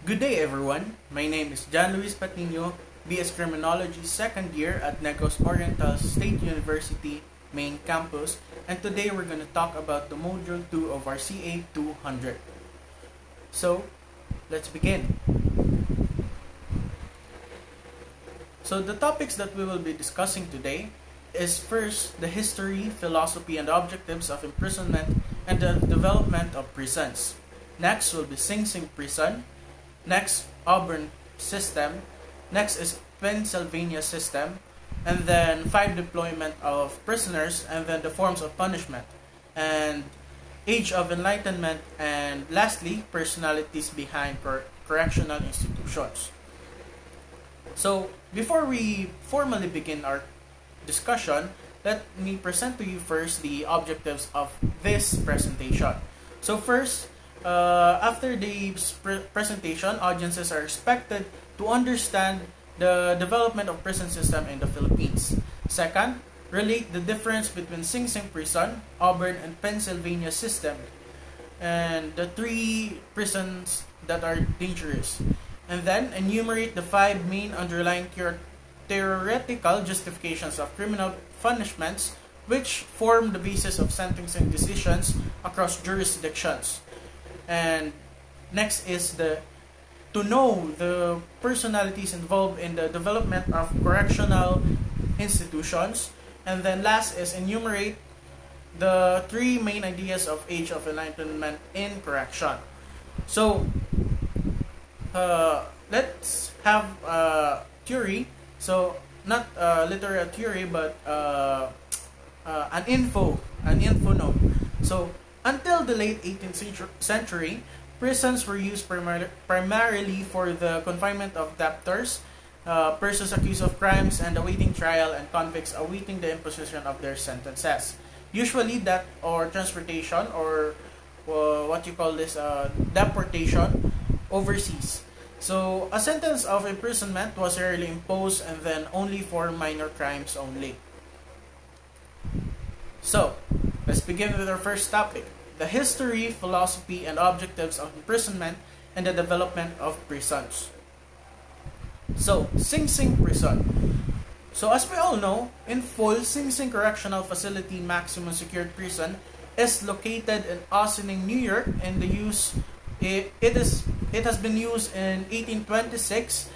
Good day, everyone. My name is John Luis Patiño, BS Criminology second year at Negros Oriental State University main campus, and today we're going to talk about the Module 2 of our CA 200. So, let's begin. So, the topics that we will be discussing today is first the history, philosophy, and objectives of imprisonment and the development of prisons. Next will be Sing Sing Prison. Next, Auburn system. Next is Pennsylvania system. And then 5 deployment of prisoners, and then the forms of punishment. And Age of Enlightenment, and lastly, personalities behind correctional institutions. So, before we formally begin our discussion, let me present to you first the objectives of this presentation. So first, after the presentation, audiences are expected to understand the development of prison system in the Philippines. Second, relate the difference between Sing Sing Prison, Auburn, and Pennsylvania system, and the 3 prisons that are dangerous. And then, enumerate the 5 main underlying theoretical justifications of criminal punishments which form the basis of sentencing decisions across jurisdictions. And next is to know the personalities involved in the development of correctional institutions. And then last is enumerate the 3 main ideas of Age of Enlightenment in correction. So, let's have theory. So, not literal theory, but an info note. So, until the late 18th century, prisons were used primarily for the confinement of debtors, persons accused of crimes and awaiting trial, and convicts awaiting the imposition of their sentences. Usually, death or transportation, or what you call this, deportation overseas. So, a sentence of imprisonment was rarely imposed, and then only for minor crimes only. So, let's begin with our first topic: the history, philosophy, and objectives of imprisonment and the development of prisons. So, Sing Sing Prison. So, as we all know, in full, Sing Sing Correctional Facility Maximum Secured Prison is located in Ossining, New York, and it has been used in 1826,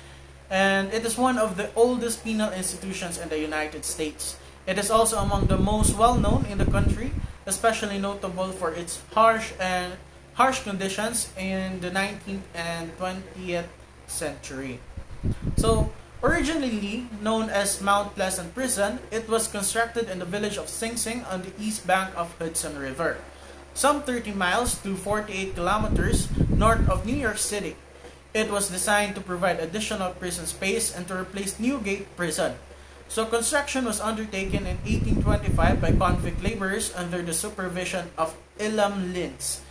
and it is one of the oldest penal institutions in the United States. It is also among the most well-known in the country, especially notable for its harsh conditions in the 19th and 20th century. So, originally known as Mount Pleasant Prison, it was constructed in the village of Sing Sing on the east bank of Hudson River, some 30 miles to 48 kilometers north of New York City. It was designed to provide additional prison space and to replace Newgate Prison. So construction was undertaken in 1825 by convict laborers under the supervision of Elam Lintz.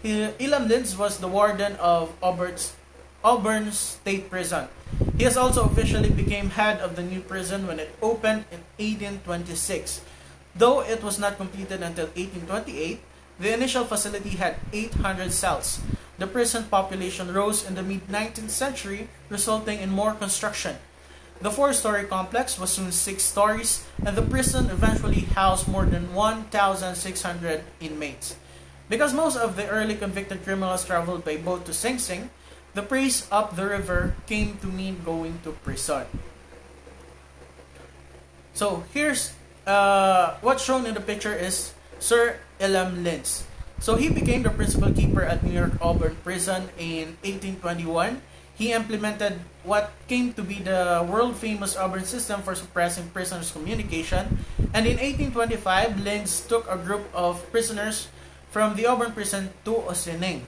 Elam Lintz was the warden of Auburn State Prison. He has also officially became head of the new prison when it opened in 1826. Though it was not completed until 1828, the initial facility had 800 cells. The prison population rose in the mid-19th century, resulting in more construction. The 4-story complex was soon 6 stories, and the prison eventually housed more than 1,600 inmates. Because most of the early convicted criminals traveled by boat to Sing Sing, the praise up the river came to mean going to prison. So here's what's shown in the picture is Sir Elam Lintz. So he became the principal keeper at New York Auburn Prison in 1821. He implemented what came to be the world-famous Auburn system for suppressing prisoners' communication. And in 1825, Lintz took a group of prisoners from the Auburn prison to Ossining.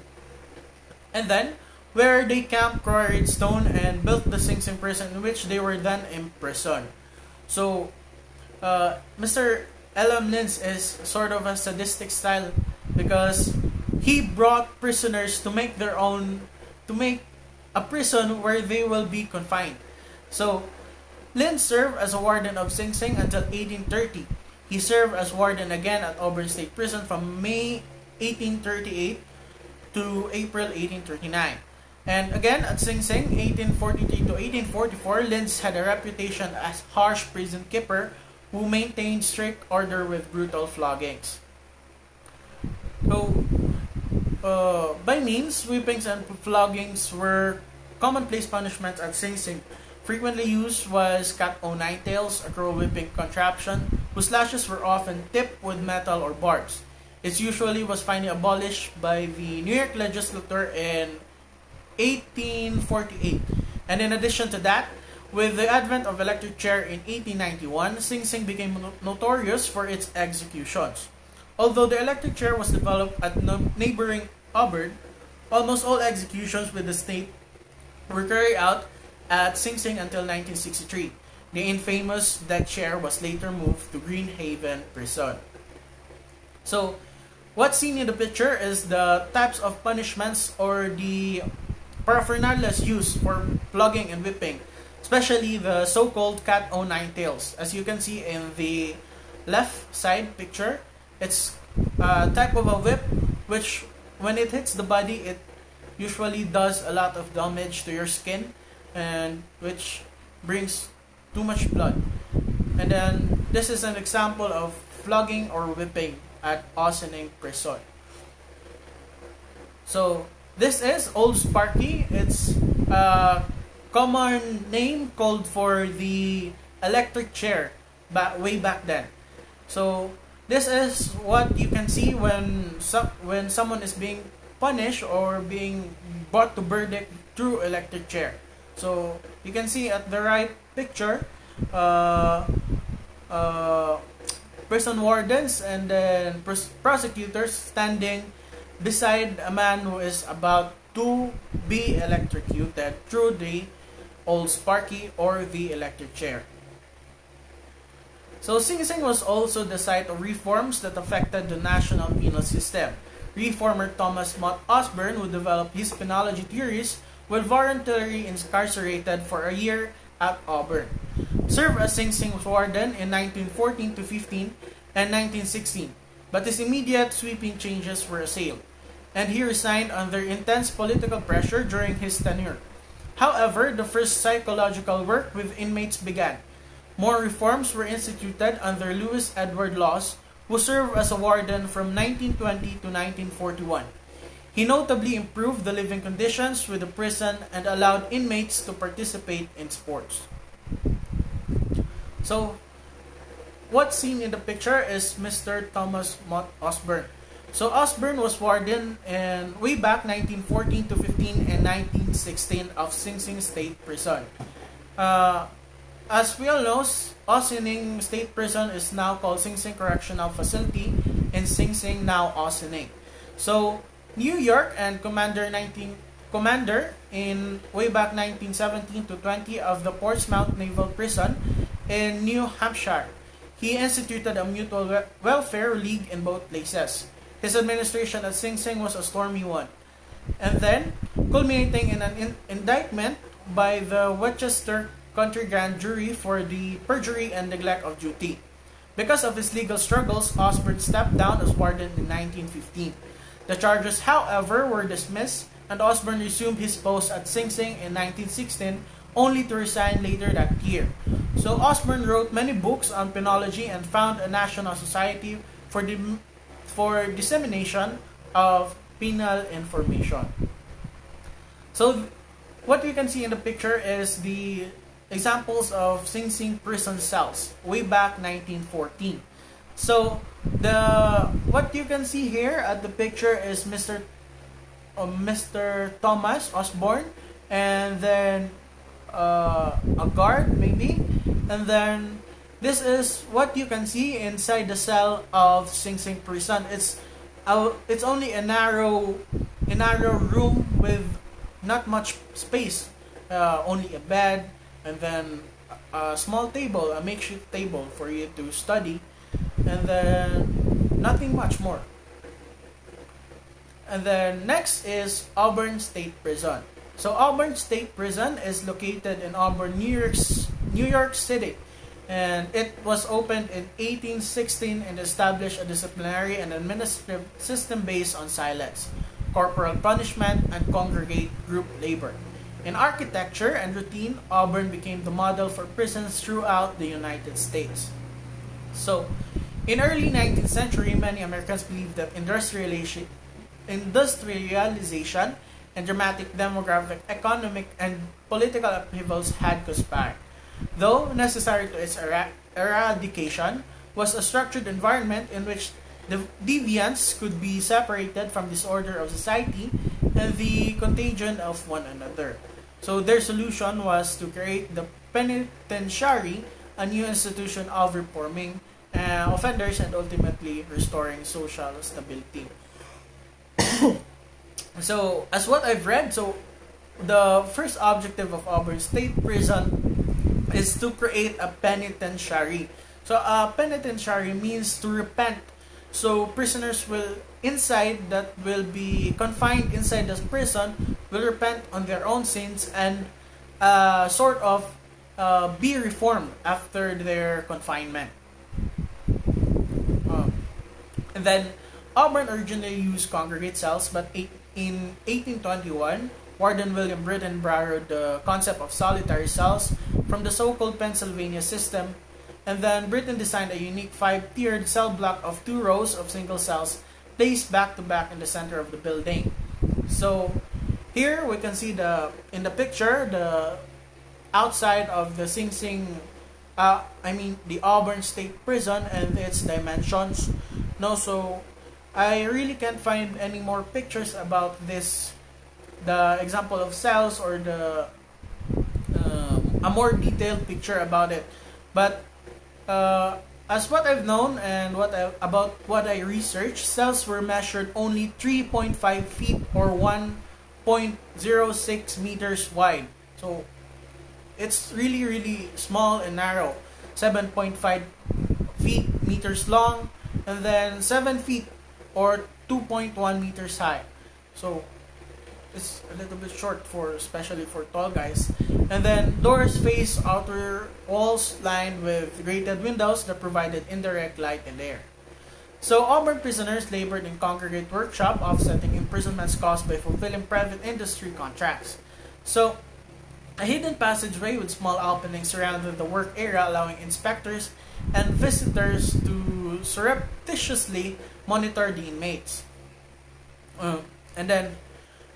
And then, where they camped, quarried stone, and built the Sing Sing prison, in which they were then imprisoned. So, Mr. Elam Lintz is sort of a sadistic style because he brought prisoners to make a prison where they will be confined. So, Lintz served as a warden of Sing Sing until 1830. He served as warden again at Auburn State Prison from May 1838 to April 1839. And again, at Sing Sing, 1843 to 1844, Linz had a reputation as harsh prison keeper who maintained strict order with brutal floggings. So, by means, whippings and floggings were commonplace punishments at Sing Sing. Frequently used was cat o' nine tails, a cruel whipping contraption whose lashes were often tipped with metal or barbs. It usually was finally abolished by the New York legislature in 1848. And in addition to that, with the advent of electric chair in 1891, Sing Sing became notorious for its executions. Although the electric chair was developed at neighboring Auburn, almost all executions with the state were carried out at Sing Sing until 1963. The infamous deck chair was later moved to Green Haven Prison. So, what's seen in the picture is the types of punishments or the paraphernalia used for flogging and whipping, especially the so-called cat o' nine tails. As you can see in the left side picture, it's a type of a whip which, when it hits the body, it usually does a lot of damage to your skin, and which brings too much blood. And then this is an example of flogging or whipping at Ossining Prison. So this is Old Sparky. It's a common name called for the electric chair way back then. So this is what you can see when someone is being punished or being brought to verdict through electric chair. So you can see at the right picture, prison wardens and then prosecutors standing beside a man who is about to be electrocuted through the Old Sparky or the electric chair. So Sing Sing was also the site of reforms that affected the national penal system. Reformer Thomas Mott Osborne, who developed his penology theories, was voluntarily incarcerated for a year at Auburn. Served as Sing Sing's warden in 1914 to 15 and 1916, but his immediate sweeping changes were assailed, and he resigned under intense political pressure during his tenure. However, the first psychological work with inmates began. More reforms were instituted under Lewis Edward Laws, who served as a warden from 1920 to 1941. He notably improved the living conditions with the prison and allowed inmates to participate in sports. So, what's seen in the picture is Mr. Thomas Mott Osborne. So Osborne was warden in way back 1914 to 15 and 1916 of Sing Sing State Prison. As we all know, Ossining State Prison is now called Sing Sing Correctional Facility in Sing Sing, now Ossining. So New York and Commander in way back 1917 to 20 of the Portsmouth Naval Prison in New Hampshire. He instituted a mutual welfare league in both places. His administration at Sing Sing was a stormy one, and then culminating in an indictment by the Westchester County Grand Jury for the perjury and neglect of duty. Because of his legal struggles, Osborne stepped down as warden in 1915. The charges, however, were dismissed, and Osborne resumed his post at Sing Sing in 1916, only to resign later that year. So Osborne wrote many books on penology and found a national society for dissemination of penal information. So what we can see in the picture is the examples of Sing Sing prison cells way back 1914. So what you can see here at the picture is Mr. Thomas Osborne, and then a guard maybe, and then this is what you can see inside the cell of Sing Sing prison. It's only a narrow room with not much space, only a bed, and then a small table, a makeshift table for you to study, and then nothing much more. And then next is Auburn State Prison. So Auburn State Prison is located in Auburn, New York City, and it was opened in 1816 and established a disciplinary and administrative system based on silence. corporal punishment, and congregate group labor. In architecture and routine, Auburn became the model for prisons throughout the United States. So, in early 19th century, many Americans believed that industrialization and dramatic demographic, economic, and political upheavals had conspired. Though necessary to its eradication was a structured environment in which the deviants could be separated from disorder of society and the contagion of one another. So their solution was to create the penitentiary, a new institution of reforming offenders and ultimately restoring social stability. So, as what I've read, so the first objective of Auburn State Prison is to create a penitentiary. So, a penitentiary means to repent. So, prisoners will inside that will be confined inside the prison will repent on their own sins and sort of be reformed after their confinement. And then Auburn originally used congregate cells, but in 1821, Warden William Britton borrowed the concept of solitary cells from the so-called Pennsylvania system, and then Britton designed a unique five-tiered cell block of 2 rows of single cells placed back-to-back in the center of the building. So here we can see in the picture the outside of the the Auburn State Prison and its dimensions. No, so I really can't find any more pictures about this, the example of cells or a more detailed picture about it. But as what I've known and about what I researched, cells were measured only 3.5 feet or 1.06 meters wide. So it's really, really small and narrow. 7.5 meters long, and then 7 feet or 2.1 meters high. So it's a little bit short especially for tall guys. And then doors face outer walls lined with grated windows that provided indirect light and air. So Auburn prisoners labored in congregate workshop, offsetting imprisonments caused by fulfilling private industry contracts. So a hidden passageway with small openings surrounded the work area, allowing inspectors and visitors to surreptitiously monitor the inmates. And then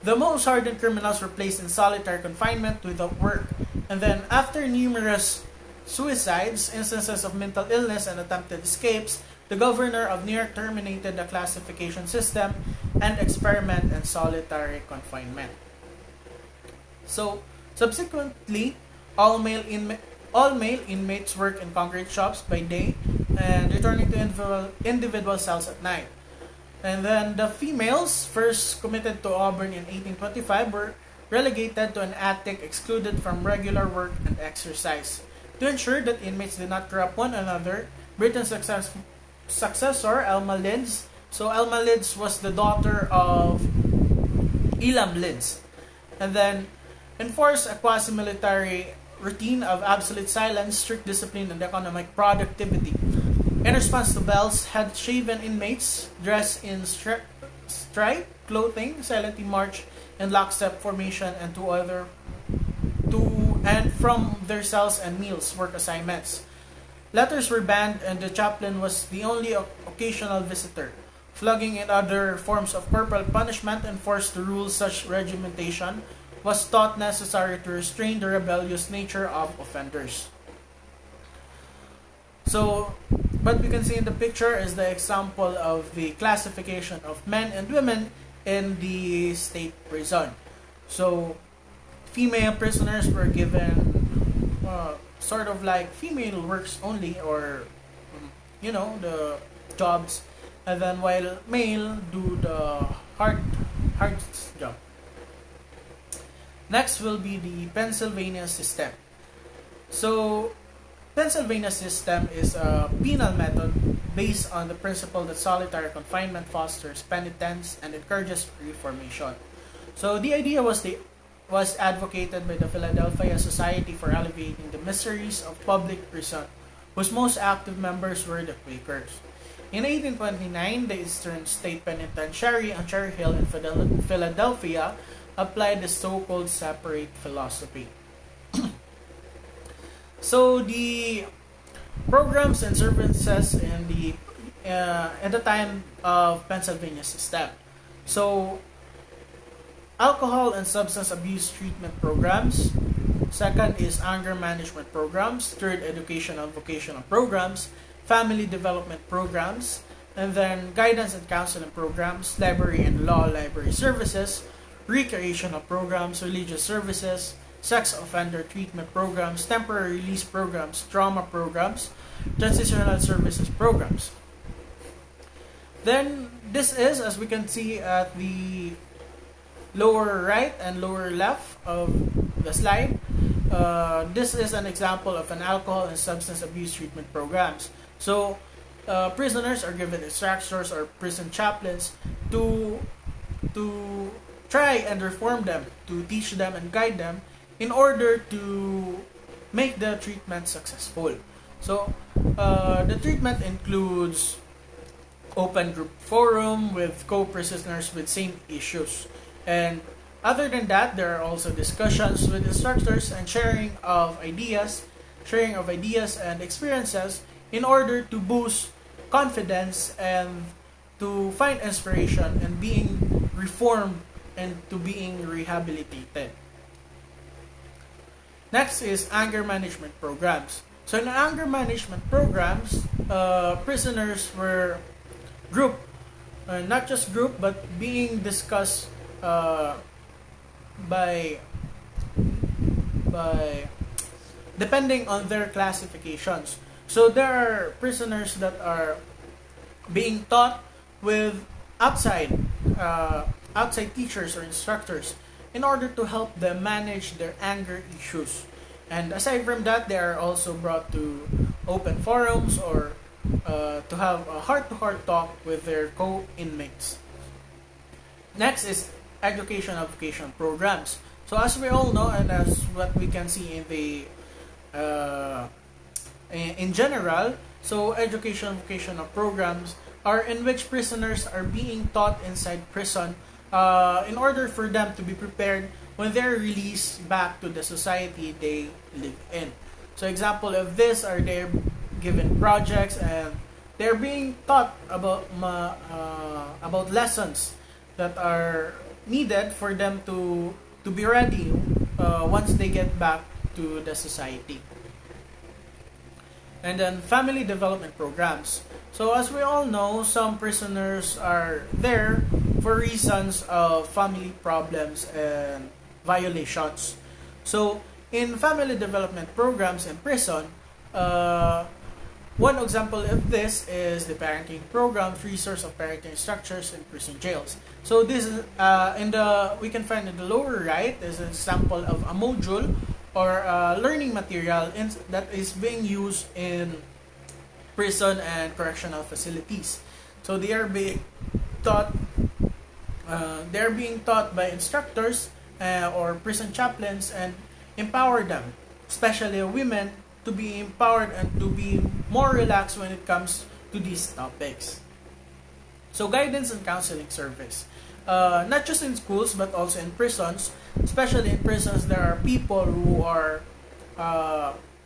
the most hardened criminals were placed in solitary confinement without work. And then after numerous suicides, instances of mental illness, and attempted escapes, the governor of New York terminated the classification system and experiment in solitary confinement. So subsequently, all male inmates work in congregate shops by day and returning to individual cells at night. And then the females, first committed to Auburn in 1825, were relegated to an attic excluded from regular work and exercise. To ensure that inmates did not corrupt one another, Britain's successor, Elma Lids. So Elma Lids was the daughter of Elam Lids. And then enforced a quasi-military routine of absolute silence, strict discipline, and economic productivity. In response to bells, had shaven inmates dressed in striped clothing silently march in lockstep formation and to and from their cells and meals work assignments. Letters were banned and the chaplain was the only occasional visitor. Flogging and other forms of corporal punishment enforced to rule such regimentation was thought necessary to restrain the rebellious nature of offenders. So, what we can see in the picture is the example of the classification of men and women in the state prison. So, female prisoners were given sort of like female works only, or the jobs, and then while male do the hard job. Next will be the Pennsylvania system. So, Pennsylvania system is a penal method based on the principle that solitary confinement fosters penitence and encourages reformation. So the idea was advocated by the Philadelphia Society for Alleviating the Miseries of Public Prison, whose most active members were the Quakers. In 1829, the Eastern State Penitentiary on Cherry Hill in Philadelphia applied the so-called separate philosophy. So the programs and services in the at the time of Pennsylvania system. So alcohol and substance abuse treatment programs. Second is anger management programs. Third, education and vocational programs. Family development programs. And then guidance and counseling programs. Library and law library services. Recreational programs. Religious services. Sex offender treatment programs. Temporary release programs. Trauma programs. Transitional services programs. Then this is, as we can see at the lower right and lower left of the slide, this is an example of an alcohol and substance abuse treatment programs. So prisoners are given instructors or prison chaplains to try and reform them, to teach them and guide them in order to make the treatment successful. So the treatment includes open group forum with co-prisoners with same issues. And other than that, there are also discussions with instructors and sharing of ideas and experiences in order to boost confidence and to find inspiration and being reformed and to being rehabilitated. Next is anger management programs. So in anger management programs, prisoners were grouped, not just grouped, but being discussed by depending on their classifications. So there are prisoners that are being taught with outside teachers or instructors in order to help them manage their anger issues. And aside from that, they are also brought to open forums or to have a heart-to-heart talk with their co-inmates. Next is education and vocational programs. So as we all know, and as what we can see in the in general, so education and vocational programs are in which prisoners are being taught inside prison in order for them to be prepared when they're released back to the society they live in. So example of this are they're given projects and they're being taught about lessons that are needed for them to be ready once they get back to the society. And then family development programs. So as we all know, some prisoners are there for reasons of family problems and violations. So in family development programs in prison, one example of this is the parenting programs, resource of parenting structures in prison jails. So this is we can find in the lower right is an example of a module or learning material that is being used in prison and correctional facilities. So they are being taught by instructors or prison chaplains and empower them, especially women, to be empowered and to be more relaxed when it comes to these topics. So guidance and counseling service. Not just in schools but also in prisons. Especially in prisons, there are people who are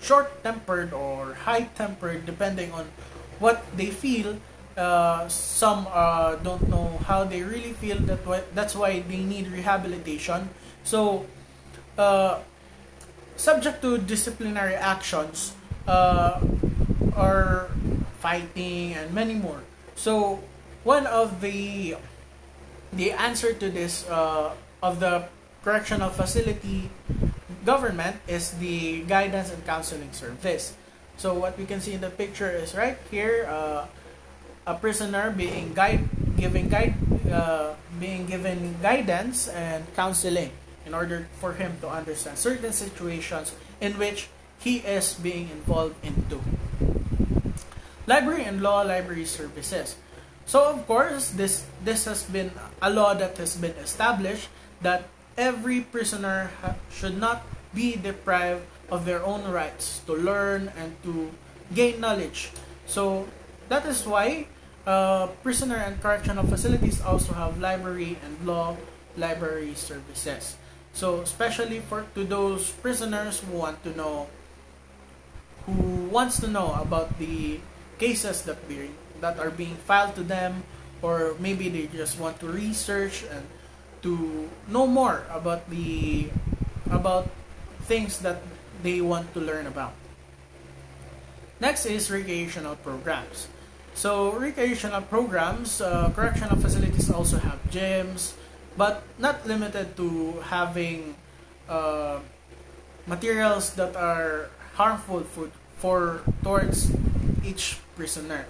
short-tempered or high-tempered depending on what they feel. Some don't know how they really feel. That's why they need rehabilitation. So subject to disciplinary actions or fighting and many more. So one of the answer to this of the correctional facility government is the guidance and counseling service. So what we can see in the picture is right here, a prisoner being given guidance and counseling in order for him to understand certain situations in which he is being involved into. Library and law library services. So of course, this has been a law that has been established that every prisoner should not be deprived of their own rights to learn and to gain knowledge. So that is why prisoner and correctional facilities also have library and law library services. So especially for to those prisoners who wants to know about the cases that are being filed to them, or maybe they just want to research and to know more about things that they want to learn about. Next is recreational programs. So recreational programs, correctional facilities also have gyms, but not limited to having materials that are harmful towards each prisoner.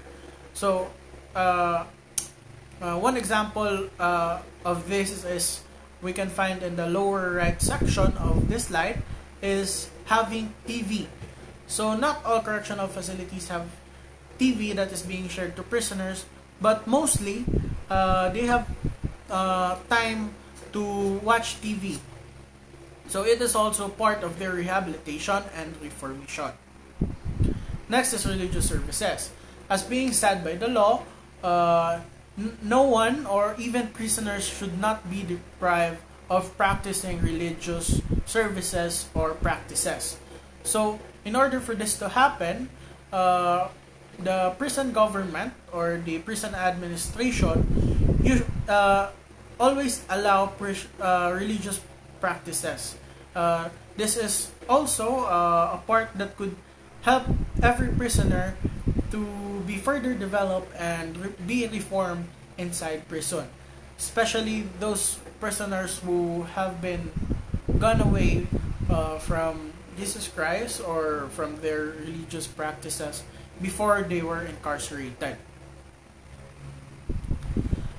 So one example of this is we can find in the lower right section of this slide is having TV. So not all correctional facilities have TV that is being shared to prisoners, but mostly they have time to watch TV. So it is also part of their rehabilitation and reformation. Next is religious services. As being said by the law, no one or even prisoners should not be deprived of practicing religious services or practices. So in order for this to happen, the prison government or the prison administration always allow religious practices. This is also a part that could help every prisoner to be further developed and be reformed inside prison, especially those prisoners who have been gone away from Jesus Christ or from their religious practices before they were incarcerated.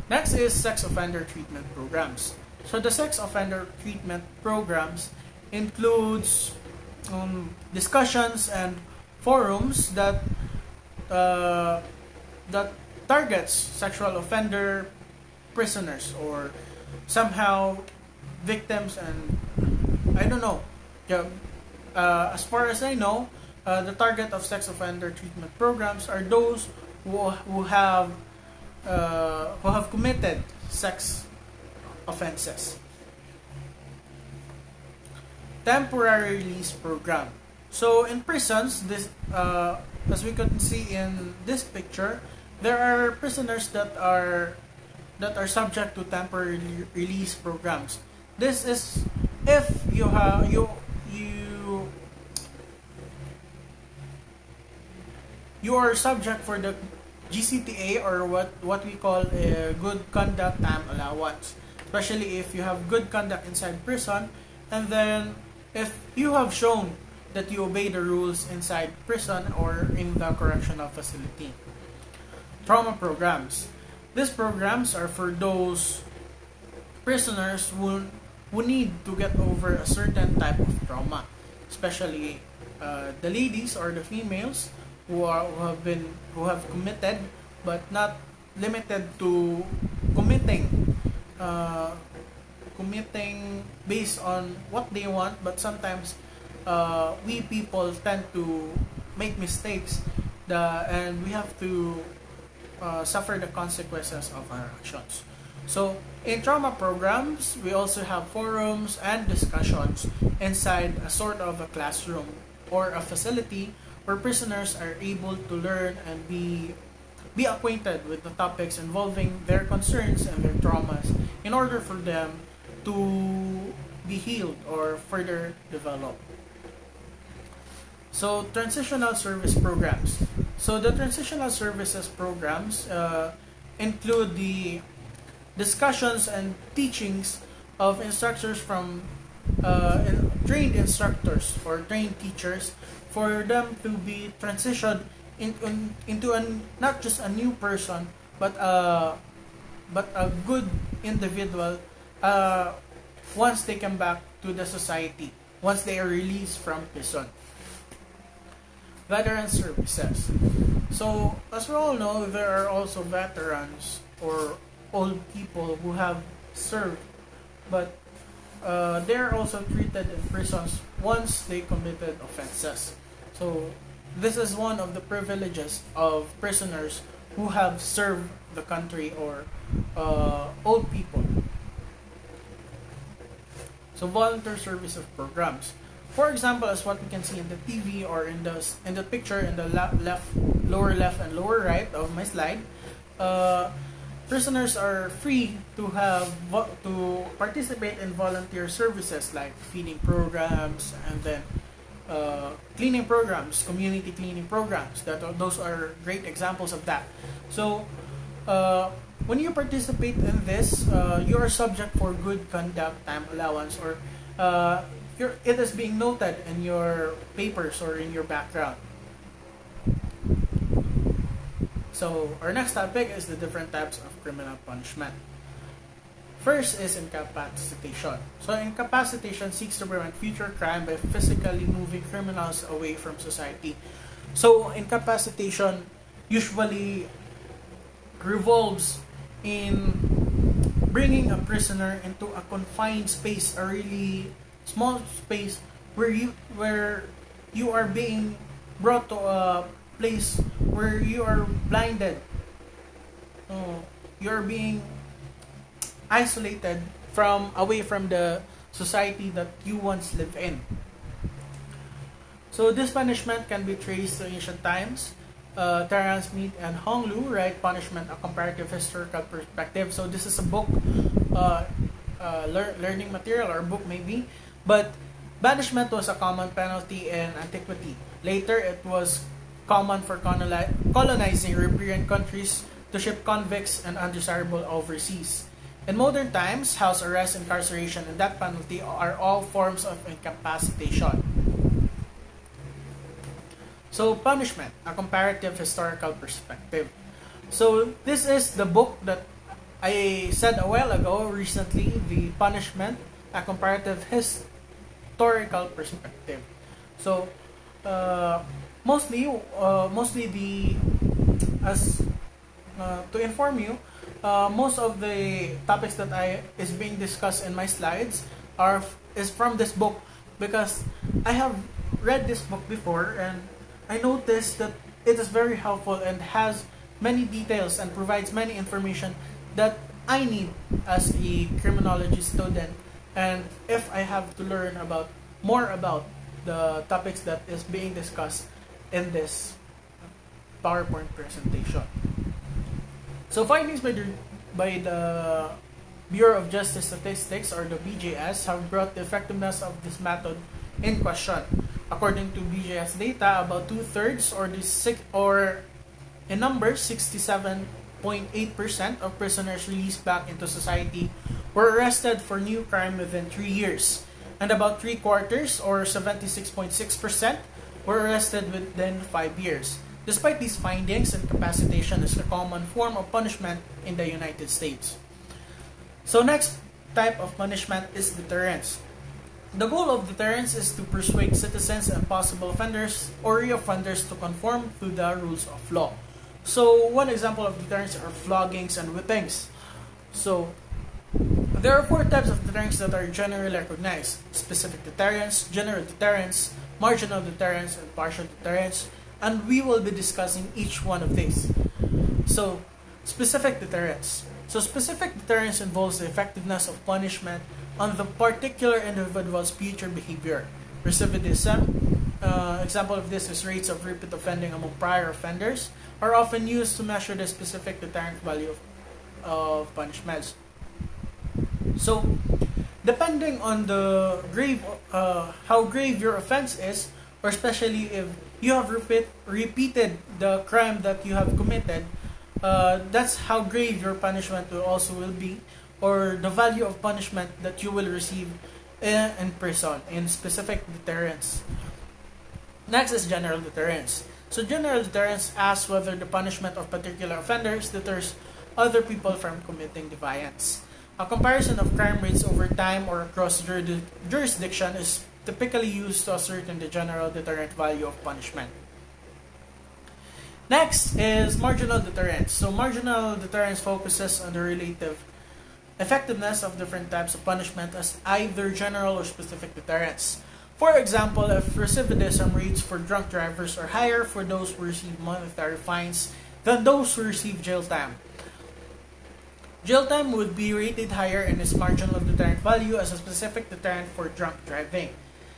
Next is sex offender treatment programs. So the sex offender treatment programs includes discussions and forums that targets sexual offender prisoners or somehow victims, and I don't know. Yeah, as far as I know, the target of sex offender treatment programs are those who have committed sex offenses. Temporary release program. So in prisons, this as we can see in this picture, there are prisoners that are subject to temporary release programs. This is if you are subject for the GCTA, or what we call a good conduct time allowance, especially if you have good conduct inside prison, and then if you have shown that you obey the rules inside prison or in the correctional facility. Trauma programs. These programs are for those prisoners who need to get over a certain type of trauma, especially the ladies or the females who have committed, but not limited to committing based on what they want, but sometimes we people tend to make mistakes, and we have to suffer the consequences of our actions. So in trauma programs, we also have forums and discussions inside a sort of a classroom or a facility where prisoners are able to learn and be acquainted with the topics involving their concerns and their traumas in order for them to be healed or further develop. So transitional service programs. So the transitional services programs include the discussions and teachings of instructors from trained instructors or trained teachers for them to be transitioned into not just a new person, but a good individual once they come back to the society, once they are released from prison. Veteran services. So, as we all know, there are also veterans or old people who have served, but they're also treated in prisons once they committed offenses. So, this is one of the privileges of prisoners who have served the country, or old people. So volunteer service of programs. For example, as what we can see in the TV or in the picture in the lower left and lower right of my slide, prisoners are free to to participate in volunteer services like feeding programs, and then cleaning programs, community cleaning programs. Those are great examples of that. So when you participate in this, you are subject for good conduct time allowance, or it is being noted in your papers or in your background. So our next topic is the different types of criminal punishment. First is incapacitation. So incapacitation seeks to prevent future crime by physically moving criminals away from society. So incapacitation usually revolves in bringing a prisoner into a confined space, a really small space where you are being brought to a place where you are blinded. You are being isolated away from the society that you once lived in. So this punishment can be traced to ancient times. Terence Mead and Hong Lu write Punishment, a Comparative Historical Perspective. So this is a book, learning material, or book maybe. But banishment was a common penalty in antiquity. Later, it was common for colonizing European countries to ship convicts and undesirable overseas. In modern times, house arrest, incarceration, and death penalty are all forms of incapacitation. So, Punishment, a Comparative Historical Perspective. So, this is the book that I said a while ago, recently, the Punishment, a Comparative Historical Perspective. So, mostly to inform you, most of the topics that is being discussed in my slides is from this book, because I have read this book before, and I noticed that it is very helpful and has many details and provides many information that I need as a criminology student, and if I have to learn more about the topics that is being discussed in this PowerPoint presentation. So findings by the Bureau of Justice Statistics, or the BJS, have brought the effectiveness of this method in question. According to BJS data, about 2/3, or in numbers, 67.8% of prisoners released back into society were arrested for new crime within 3 years, and about 3/4, or 76.6%, were arrested within 5 years. Despite these findings, incapacitation is a common form of punishment in the United States. So next type of punishment is deterrence. The goal of deterrence is to persuade citizens and possible offenders or reoffenders to conform to the rules of law. So one example of deterrence are floggings and whippings. So there are 4 types of deterrence that are generally recognized: specific deterrence, general deterrence, marginal deterrence, and partial deterrence. And we will be discussing each one of these. So, specific deterrence. So, specific deterrence involves the effectiveness of punishment on the particular individual's future behavior. Recidivism, example of this is rates of repeat offending among prior offenders, are often used to measure the specific deterrent value of punishments. So, depending on the how grave your offense is, or especially if you have repeated the crime that you have committed, that's how grave your punishment will be, or the value of punishment that you will receive in prison, in specific deterrence. Next is general deterrence. So general deterrence asks whether the punishment of particular offenders deters other people from committing defiance. A comparison of crime rates over time or across jurisdiction is typically used to ascertain the general deterrent value of punishment. Next is marginal deterrence. So marginal deterrence focuses on the relative effectiveness of different types of punishment as either general or specific deterrence. For example, if recidivism rates for drunk drivers are higher for those who receive monetary fines than those who receive jail time. Jail time would be rated higher in its marginal deterrent value as a specific deterrent for drunk driving.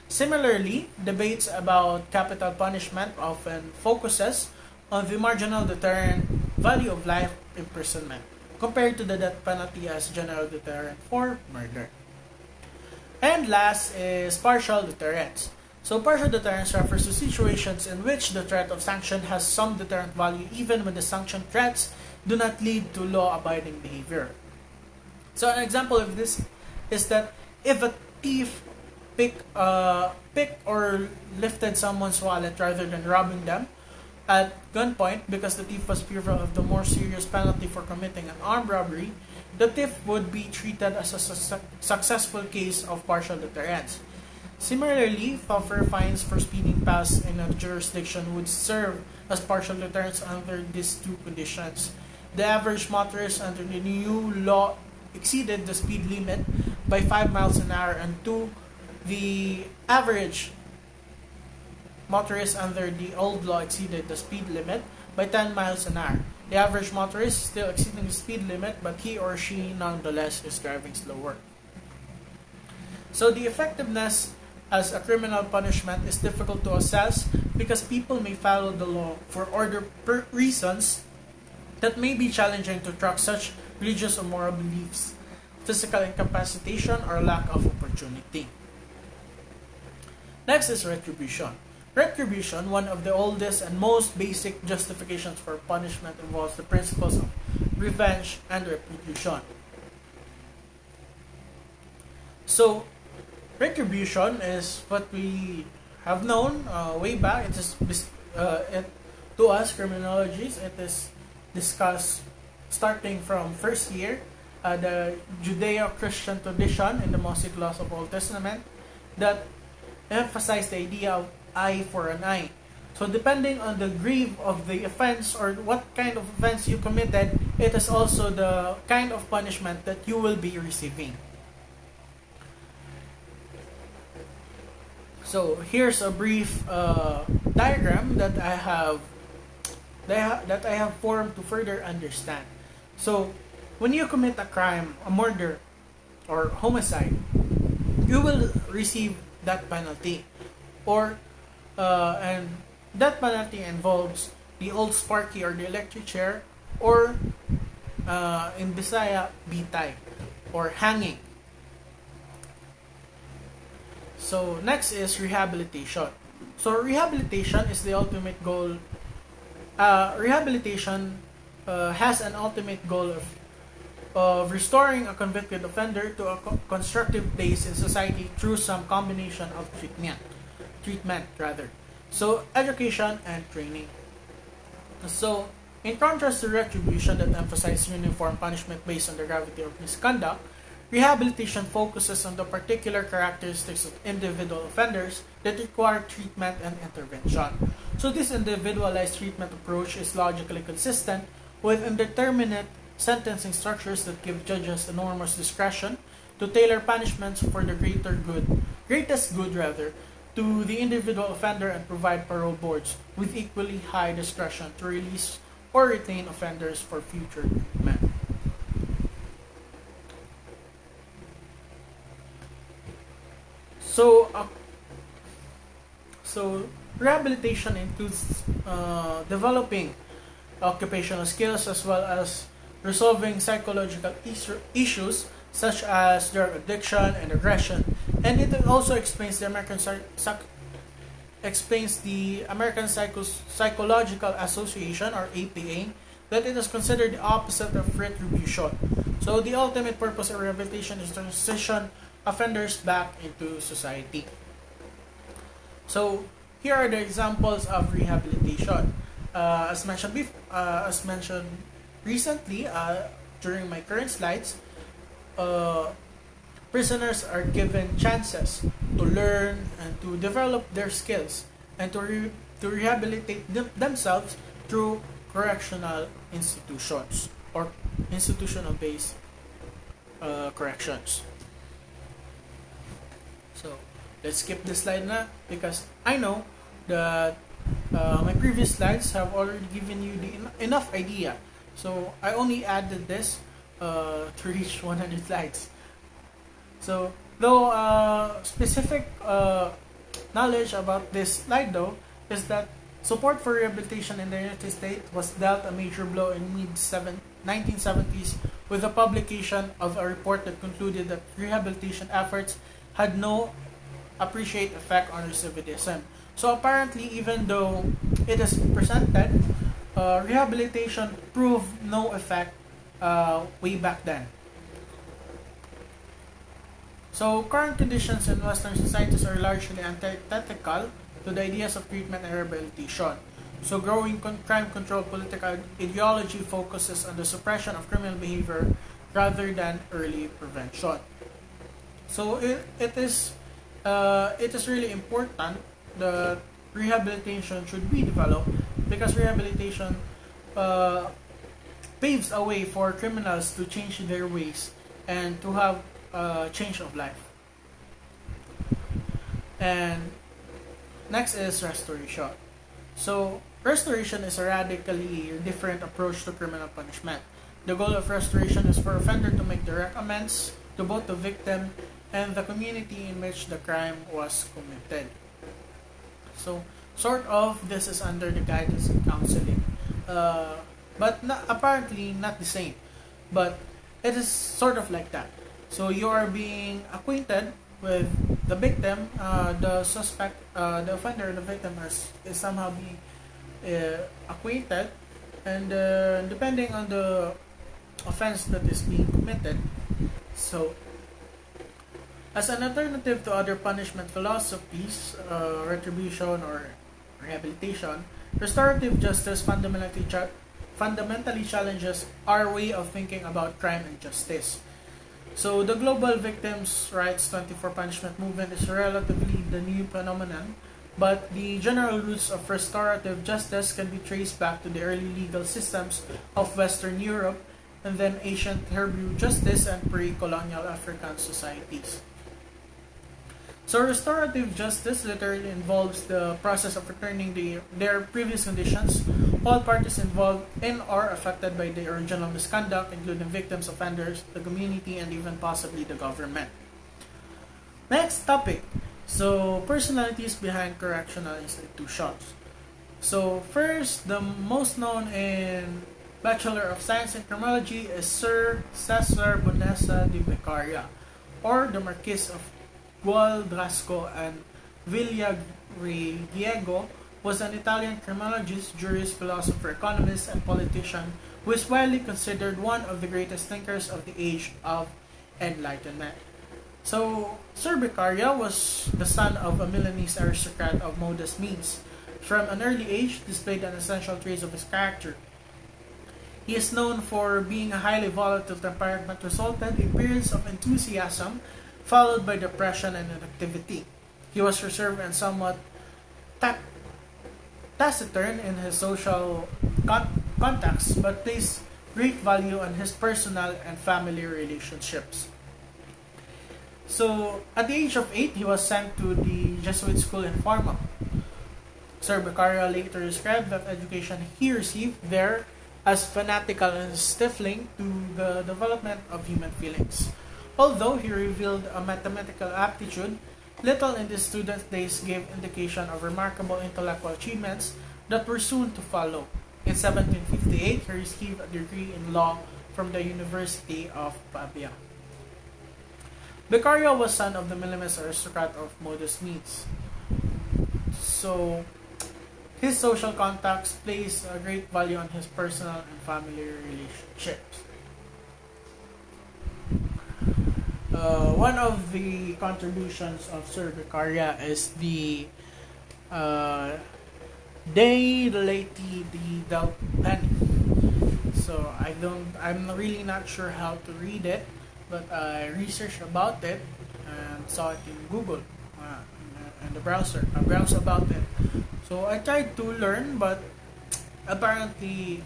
Similarly, debates about capital punishment often focuses on the marginal deterrent value of life imprisonment compared to the death penalty as general deterrent for murder. And last is partial deterrence. So partial deterrence refers to situations in which the threat of sanction has some deterrent value even when the sanction threats do not lead to law-abiding behavior. So an example of this is that if a thief picked or lifted someone's wallet rather than robbing them at gunpoint because the thief was fearful of the more serious penalty for committing an armed robbery, the thief would be treated as a successful case of partial deterrence. Similarly, tougher fines for speeding past in a jurisdiction would serve as partial deterrence under these two conditions. The average motorist under the new law exceeded the speed limit by 5 miles an hour, and 2, the average motorist under the old law exceeded the speed limit by 10 miles an hour. The average motorist is still exceeding the speed limit, but he or she nonetheless is driving slower. So the effectiveness as a criminal punishment is difficult to assess because people may follow the law for other reasons that may be challenging to track, such religious or moral beliefs, physical incapacitation, or lack of opportunity. Next is retribution. Retribution, one of the oldest and most basic justifications for punishment, involves the principles of revenge and retribution. So, retribution is what we have known way back. It is to us criminologists. It is discussed starting from first year, the Judeo-Christian tradition in the Mosaic laws of Old Testament that emphasize the idea of eye for an eye. So depending on the grave of the offense or what kind of offense you committed, it is also the kind of punishment that you will be receiving. So here's a brief diagram that I have formed to further understand. So when you commit a crime, a murder, or homicide, you will receive that penalty, and that penalty involves the old sparky or the electric chair, or in Bisaya, bitay, or hanging. So next is rehabilitation. So rehabilitation is the ultimate goal. Rehabilitation has an ultimate goal of restoring a convicted offender to a constructive place in society through some combination of treatment rather. So education and training. So in contrast to retribution that emphasizes uniform punishment based on the gravity of misconduct, rehabilitation focuses on the particular characteristics of individual offenders that require treatment and intervention. So this individualized treatment approach is logically consistent with indeterminate sentencing structures that give judges enormous discretion to tailor punishments for the greatest good to the individual offender and provide parole boards with equally high discretion to release or retain offenders for future treatment. So rehabilitation includes developing occupational skills as well as resolving psychological issues such as drug addiction and aggression, and it also explains the American Psychological Association, or APA, that it is considered the opposite of retribution. So the ultimate purpose of rehabilitation is to transition offenders back into society. So here are the examples of rehabilitation. As mentioned recently during my current slides, prisoners are given chances to learn and to develop their skills and to rehabilitate themselves through correctional institutions or institutional-based corrections. So let's skip this slide now because I know that My previous slides have already given you the enough idea. So I only added this to reach 100 slides. So though specific knowledge about this slide though is that support for rehabilitation in the United States was dealt a major blow in mid 1970s with the publication of a report that concluded that rehabilitation efforts had no appreciate effect on recidivism. So apparently, even though it is presented, rehabilitation proved no effect way back then. So current conditions in Western societies are largely antithetical to the ideas of treatment and rehabilitation. So growing crime control political ideology focuses on the suppression of criminal behavior rather than early prevention. So it is really important that rehabilitation should be developed because rehabilitation paves a way for criminals to change their ways and to have a change of life. And next is restoration. So restoration is a radically different approach to criminal punishment. The goal of restoration is for offender to make direct amends to both the victim and the community in which the crime was committed. So, sort of, this is under the guidance of counseling, but apparently not the same. But it is sort of like that. So you are being acquainted with the victim, the suspect, the offender, the victim is somehow being acquainted, and depending on the offense that is being committed. So as an alternative to other punishment philosophies, retribution or rehabilitation, restorative justice fundamentally challenges our way of thinking about crime and justice. So the global victims' rights 24 punishment movement is relatively the new phenomenon, but the general roots of restorative justice can be traced back to the early legal systems of Western Europe and then ancient Hebrew justice and pre-colonial African societies. So restorative justice literally involves the process of returning their previous conditions. All parties involved in or affected by the original misconduct, including victims, offenders, the community, and even possibly the government. Next topic. So personalities behind correctional institutions. So first, the most known in Bachelor of Science in Criminology is Sir Cesar Bonessa de Beccaria, or the Marquis of Gualdrasco and Villagriego, was an Italian criminologist, jurist, philosopher, economist, and politician who is widely considered one of the greatest thinkers of the age of Enlightenment. So, Sir Beccaria was the son of a Milanese aristocrat of modest means. From an early age, displayed an essential traits of his character. He is known for being a highly volatile temperament resulted in periods of enthusiasm followed by depression and inactivity. He was reserved and somewhat taciturn in his social contacts, but placed great value on his personal and family relationships. So, at the age of 8, he was sent to the Jesuit school in Parma. Sir Beccaria later described that education he received there as fanatical and stifling to the development of human feelings. Although he revealed a mathematical aptitude, little in his students' days gave indication of remarkable intellectual achievements that were soon to follow. In 1758, he received a degree in law from the University of Pavia. Beccaria was son of the Milanese aristocrat of modest means. So, his social contacts placed a great value on his personal and family relationships. One of the contributions of Sir Beccaria is the De Laeti del Penny. So I'm really not sure how to read it, but I researched about it and saw it in Google in the browser. I browsed about it. So I tried to learn, but apparently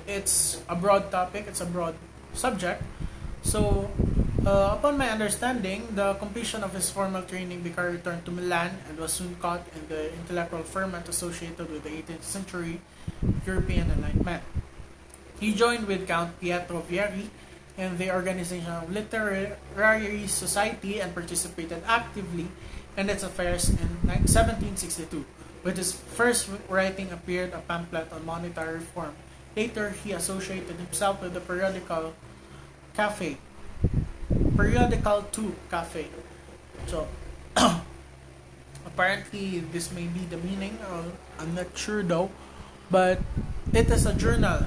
it's a broad topic. It's a broad subject. So Upon my understanding, the completion of his formal training, Beccaria returned to Milan and was soon caught in the intellectual ferment associated with the 18th century European Enlightenment. He joined with Count Pietro Vieri in the organization of literary society and participated actively in its affairs in 1762. With his first writing appeared a pamphlet on monetary reform. Later, he associated himself with the Cafe, periodical 2 Cafe. So, apparently, this may be the meaning. I'm not sure though, but it is a journal.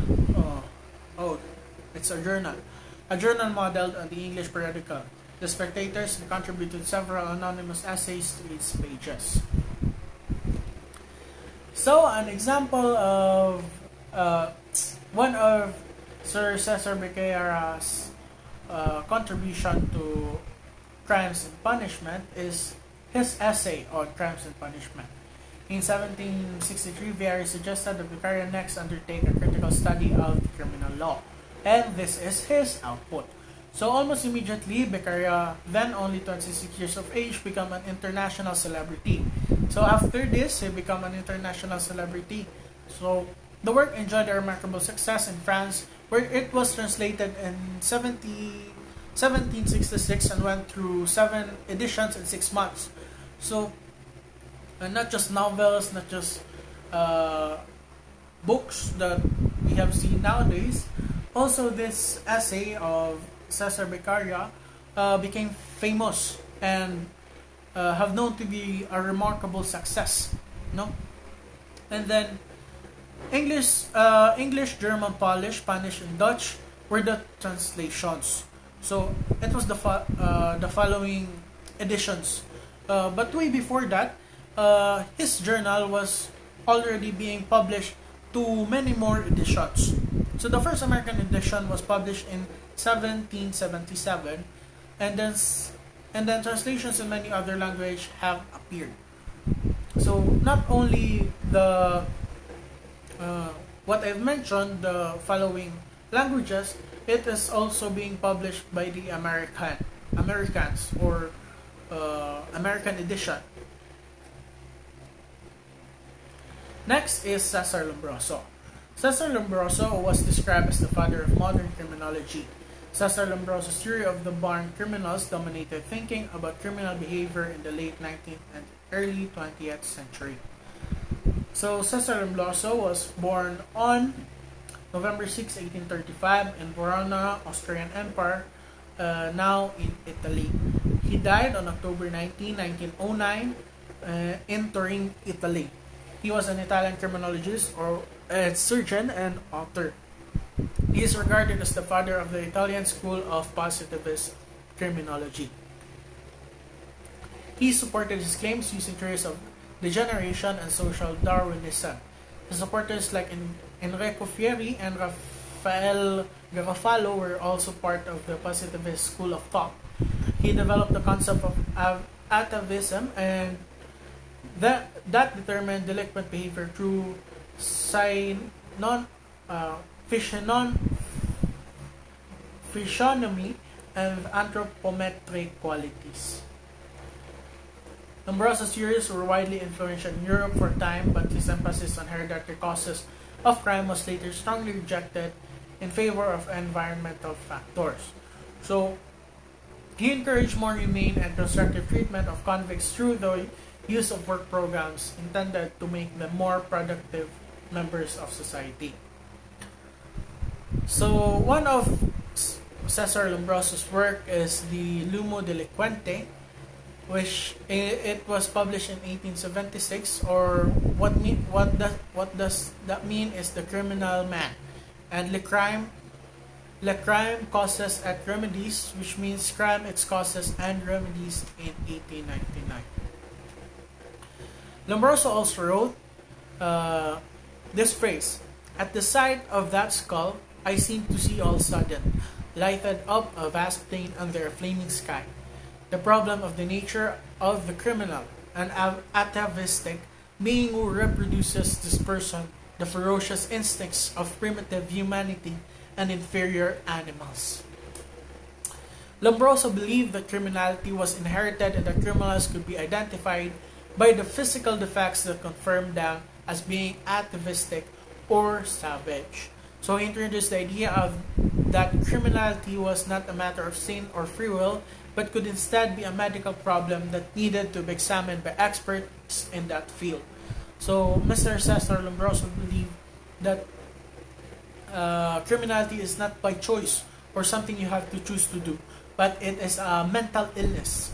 Oh, it's a journal. A journal modeled on the English periodical. The spectators contributed several anonymous essays to its pages. So, an example of one of Sir Cesar Beccaira's contribution to Crimes and Punishment is his essay on Crimes and Punishment. In 1763, Vieri suggested that Beccaria next undertake a critical study of criminal law, and this is his output. So almost immediately, Beccaria, then only 26 years of age, became an international celebrity. So after this, he became an international celebrity. So the work enjoyed a remarkable success in France, where it was translated in 1766 and went through 7 editions in 6 months. So, not just novels, not just books that we have seen nowadays. Also, this essay of Cesar Beccaria became famous and have known to be a remarkable success. No, and then English, German, Polish, Spanish, and Dutch were the translations. So it was the following editions. But way before that, his journal was already being published to many more editions. So the first American edition was published in 1777, and then translations in many other languages have appeared. So not only the what I've mentioned, the following languages, it is also being published by the Americans or American edition. Next is Cesar Lombroso. Cesar Lombroso was described as the father of modern criminology. Cesar Lombroso's theory of the barn criminals dominated thinking about criminal behavior in the late 19th and early 20th century. So Cesar Lombroso was born on November 6, 1835 in Verona, Austrian Empire, now in Italy. He died on October 19, 1909 in Turin, Italy. He was an Italian criminologist or a surgeon and author. He is regarded as the father of the Italian school of positivist criminology. He supported his claims using theories of degeneration and social Darwinism. His supporters like Enrico Fieri and Rafael Garofalo were also part of the positivist school of thought. He developed the concept of atavism, and that determined delinquent behavior through physiognomy and anthropometric qualities. Lombroso's theories were widely influential in Europe for a time, but his emphasis on hereditary causes of crime was later strongly rejected in favor of environmental factors. So, he encouraged more humane and constructive treatment of convicts through the use of work programs intended to make them more productive members of society. So, one of Cesar Lombroso's work is the Lumo Delinquente, which it was published in 1876, or what does that mean is the criminal man, and le crime causes et remedies, which means crime, its causes and remedies, in 1899. Lombroso also wrote this phrase: "At the sight of that skull, I seemed to see all sudden, lighted up a vast plain under a flaming sky. The problem of the nature of the criminal, an atavistic being who reproduces this person, the ferocious instincts of primitive humanity and inferior animals." Lombroso believed that criminality was inherited and that criminals could be identified by the physical defects that confirmed them as being atavistic or savage. So he introduced the idea of that criminality was not a matter of sin or free will, but could instead be a medical problem that needed to be examined by experts in that field. So Mr. Cesar Lombroso believed that criminality is not by choice or something you have to choose to do, but it is a mental illness.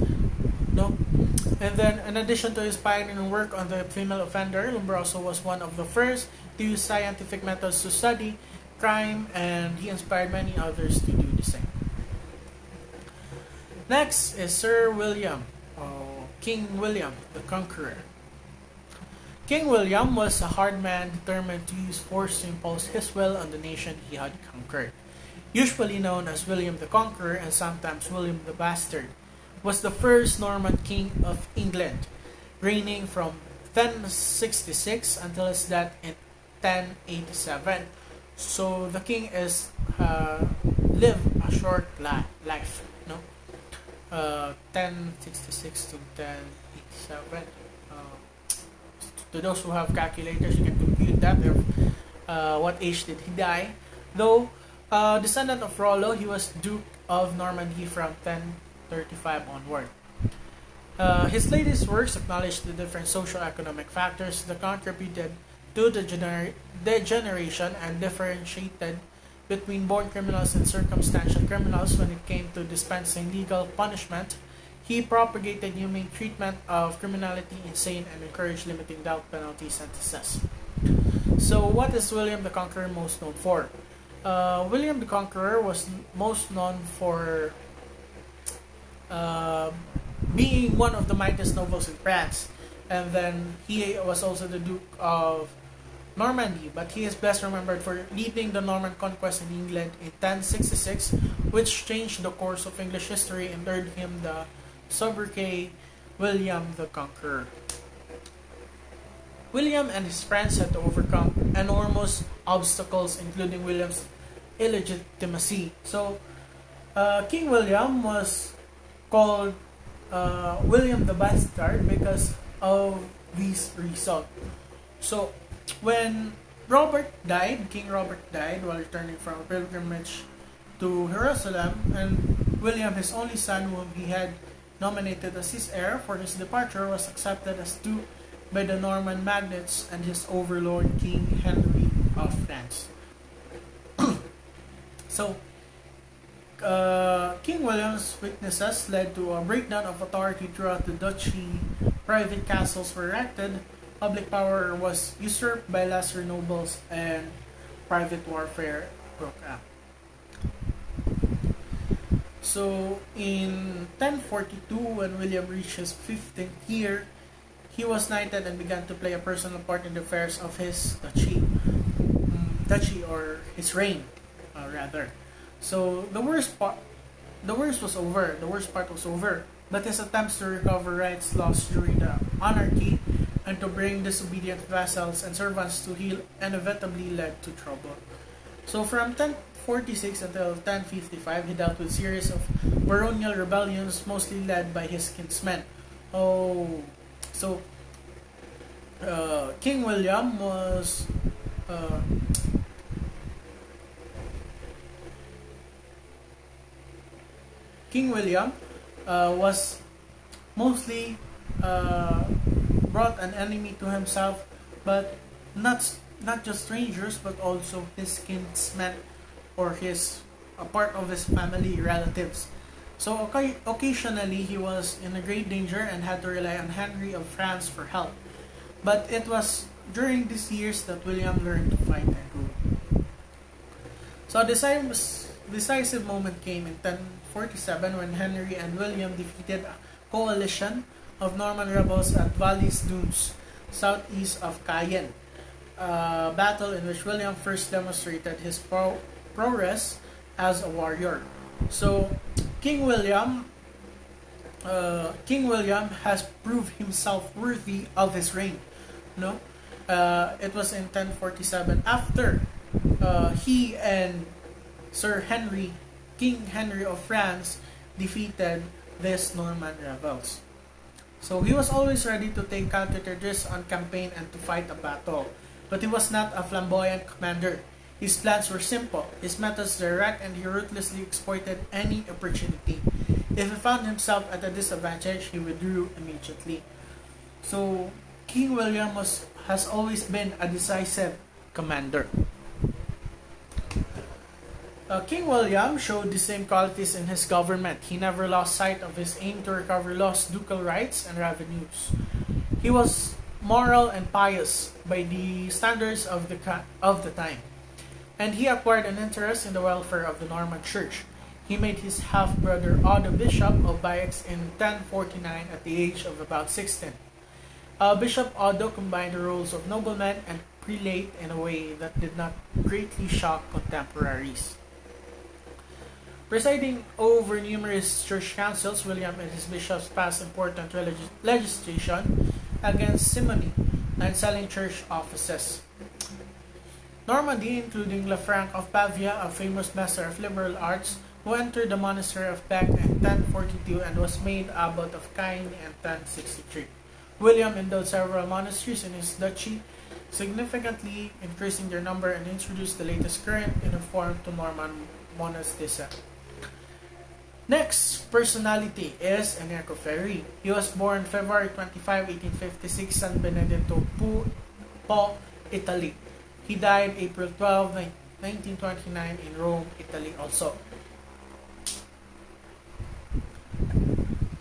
No? And then, in addition to his pioneering work on the female offender, Lombroso was one of the first to use scientific methods to study crime, and he inspired many others to do the same. Next is Sir William, or King William the Conqueror. King William was a hard man determined to use force to impose his will on the nation he had conquered. Usually known as William the Conqueror and sometimes William the Bastard, was the first Norman king of England, reigning from 1066 until his death in 1087. So the king is lived a short life, no? 1066 to 1087. To those who have calculators, you can compute that. What age did he die? Though descendant of Rollo, he was Duke of Normandy from 1035 onward. His latest works acknowledge the different socio-economic factors that contributed to the degeneration and differentiated between born criminals and circumstantial criminals when it came to dispensing legal punishment. He propagated humane treatment of criminality, insane, and encouraged limiting death penalty sentences. So, what is William the Conqueror most known for? William the Conqueror was most known for being one of the mightiest nobles in France, and then he was also the Duke of Normandy, but he is best remembered for leading the Norman conquest in England in 1066, which changed the course of English history and earned him the sobriquet William the Conqueror. William and his friends had to overcome enormous obstacles, including William's illegitimacy. So, King William was called William the Bastard because of these reasons. So, when King Robert died while returning from a pilgrimage to Jerusalem, and William, his only son, whom he had nominated as his heir for his departure, was accepted as Duke by the Norman magnates and his overlord, King Henry of France. So, King William's weaknesses led to a breakdown of authority throughout the duchy. Private castles were erected, public power was usurped by lesser nobles, and private warfare broke out. So, in 1042, when William reached his 15th year, he was knighted and began to play a personal part in the affairs of his duchy or his reign, rather. So the worst part was over. But his attempts to recover rights lost during the anarchy and to bring disobedient vassals and servants to heel inevitably led to trouble. So from 1046 until 1055, he dealt with a series of baronial rebellions, mostly led by his kinsmen. King William was mostly brought an enemy to himself, but not just strangers, but also his kinsmen or a part of his family relatives. So occasionally he was in a great danger and had to rely on Henry of France for help. But it was during these years that William learned to fight and rule. So a decisive moment came in 1047 when Henry and William defeated a coalition of Norman rebels at Valais Dunes, southeast of Caen. A battle in which William first demonstrated his prowess as a warrior. So King William has proved himself worthy of his reign. No, it was in 1047 after he and King Henry of France defeated these Norman rebels. So he was always ready to take calculated on campaign and to fight a battle. But he was not a flamboyant commander. His plans were simple, his methods direct, and he ruthlessly exploited any opportunity. If he found himself at a disadvantage, he withdrew immediately. So King William has always been a decisive commander. King William showed the same qualities in his government. He never lost sight of his aim to recover lost ducal rights and revenues. He was moral and pious by the standards of the time, and he acquired an interest in the welfare of the Norman Church. He made his half-brother Ador Bishop of Bayeux in 1049 at the age of about 16. Bishop Ador combined the roles of nobleman and prelate in a way that did not greatly shock contemporaries. Presiding over numerous church councils, William and his bishops passed important legislation against simony and selling church offices. Normandy, including Lanfranc of Pavia, a famous master of liberal arts, who entered the monastery of Bec in 1042 and was made abbot of Caen in 1063. William endowed several monasteries in his duchy, significantly increasing their number, and introduced the latest current in a form to Norman monasticism. Next personality is Enrico Ferri. He was born February 25, 1856, San Benedetto, Po, Italy. He died April 12, 1929 in Rome, Italy also.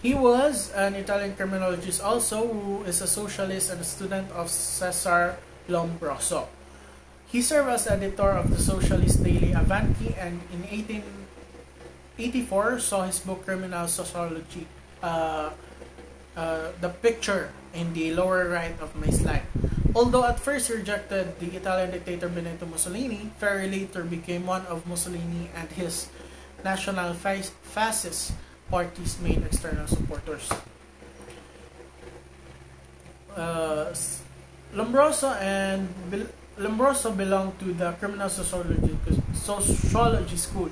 He was an Italian criminologist also, who is a socialist and a student of Cesare Lombroso. He served as editor of the socialist daily Avanti, and in 1884 saw his book Criminal Sociology, the picture in the lower right of my slide. Although at first he rejected the Italian dictator Benito Mussolini, Ferri later became one of Mussolini and his National Fascist Party's main external supporters. Lombroso belonged to the criminal sociology school.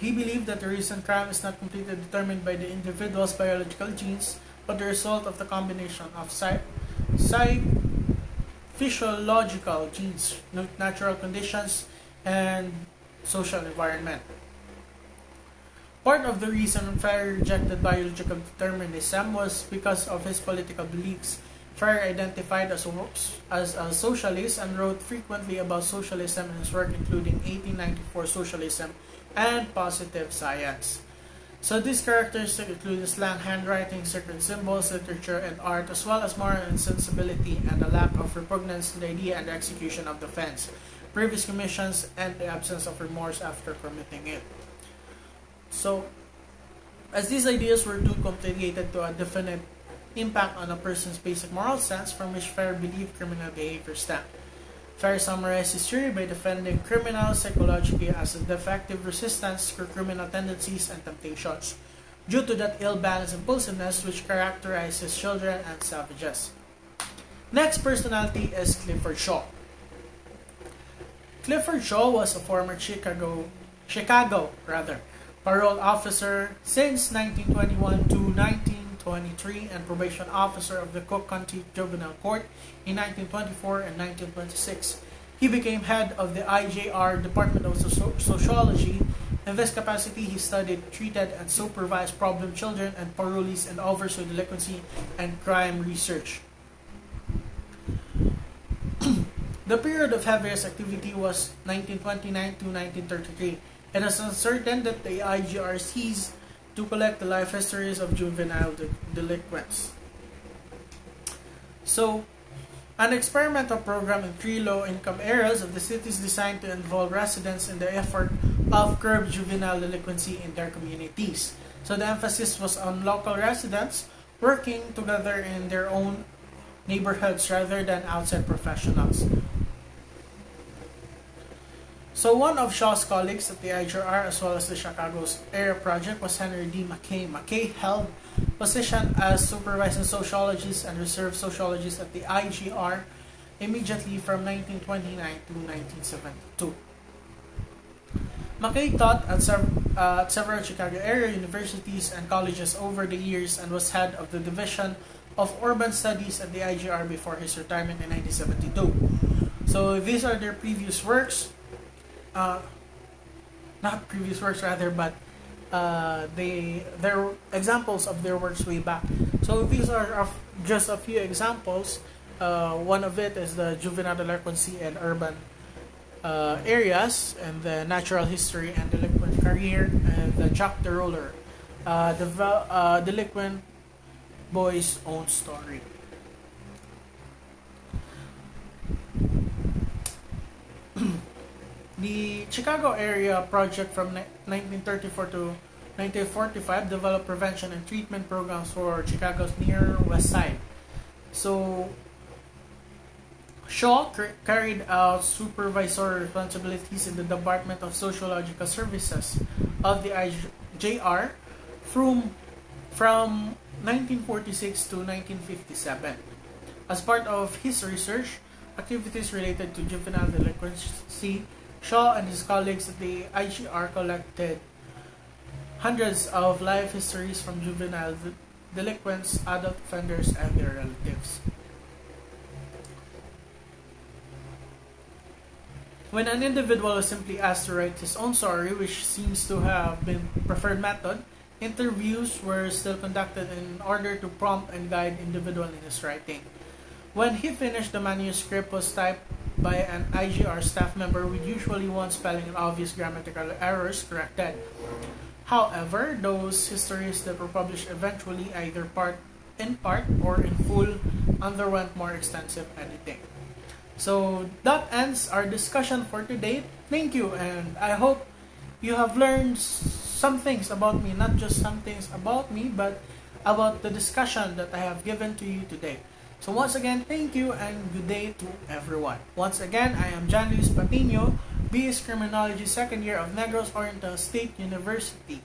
He believed that the reason crime is not completely determined by the individual's biological genes, but the result of the combination of physiological genes, natural conditions, and social environment. Part of the reason Ferri rejected biological determinism was because of his political beliefs. Ferri identified as a socialist and wrote frequently about socialism in his work, including 1894 Socialism and Positive Science. So these characteristics include slang handwriting, secret symbols, literature, and art, as well as moral insensibility and a lack of repugnance to the idea and the execution of the offense, previous commissions, and the absence of remorse after committing it. So, as these ideas were too complicated to a definite impact on a person's basic moral sense from which Ferri believed criminal behavior stemmed, Ferri summarized his theory by defending criminal psychology as a defective resistance to criminal tendencies and temptations, due to that ill-balanced impulsiveness which characterizes children and savages. Next personality is Clifford Shaw. Clifford Shaw was a former Chicago parole officer since 1921 to 1923 and probation officer of the Cook County Juvenile Court in 1924 and 1926. He became head of the IJR Department of Sociology. In this capacity, he studied, treated, and supervised problem children and parolees and oversaw delinquency and crime research. The period of heaviest activity was 1929 to 1933. It is uncertain that the IGR ceased to collect the life histories of juvenile delinquents. So, an experimental program in 3 low-income areas of the city is designed to involve residents in the effort of curb juvenile delinquency in their communities. So the emphasis was on local residents working together in their own neighborhoods rather than outside professionals. So one of Shaw's colleagues at the IGR as well as the Chicago's area project was Henry D. McKay. McKay held position as supervising sociologist and reserve sociologist at the IGR immediately from 1929 to 1972. McKay taught at several Chicago area universities and colleges over the years and was head of the Division of Urban Studies at the IGR before his retirement in 1972. So these are their previous works. Not previous works rather, but they're examples of their works way back. So these are just a few examples. One of it is the juvenile delinquency and urban areas, and the natural history and delinquent career, and the Jack the Roller, the delinquent boy's own story. The Chicago area project from 1934 to 1945 developed prevention and treatment programs for Chicago's near west side. So Shaw carried out supervisory responsibilities in the Department of Sociological Services of the IJR from 1946 to 1957. As part of his research activities related to juvenile delinquency, Shaw and his colleagues at the IGR collected hundreds of life histories from juvenile delinquents, adult offenders, and their relatives. When an individual was simply asked to write his own story, which seems to have been preferred method, interviews were still conducted in order to prompt and guide individual in his writing. When he finished, the manuscript was typed by an IGR staff member with usually one spelling and obvious grammatical errors corrected. However, those histories that were published eventually, either in part or in full, underwent more extensive editing. So that ends our discussion for today. Thank you, and I hope you have learned some things about me, not just some things about me, but about the discussion that I have given to you today. So once again, thank you and good day to everyone. Once again, I am John Luis Patiño, BS Criminology, second year of Negros Oriental State University.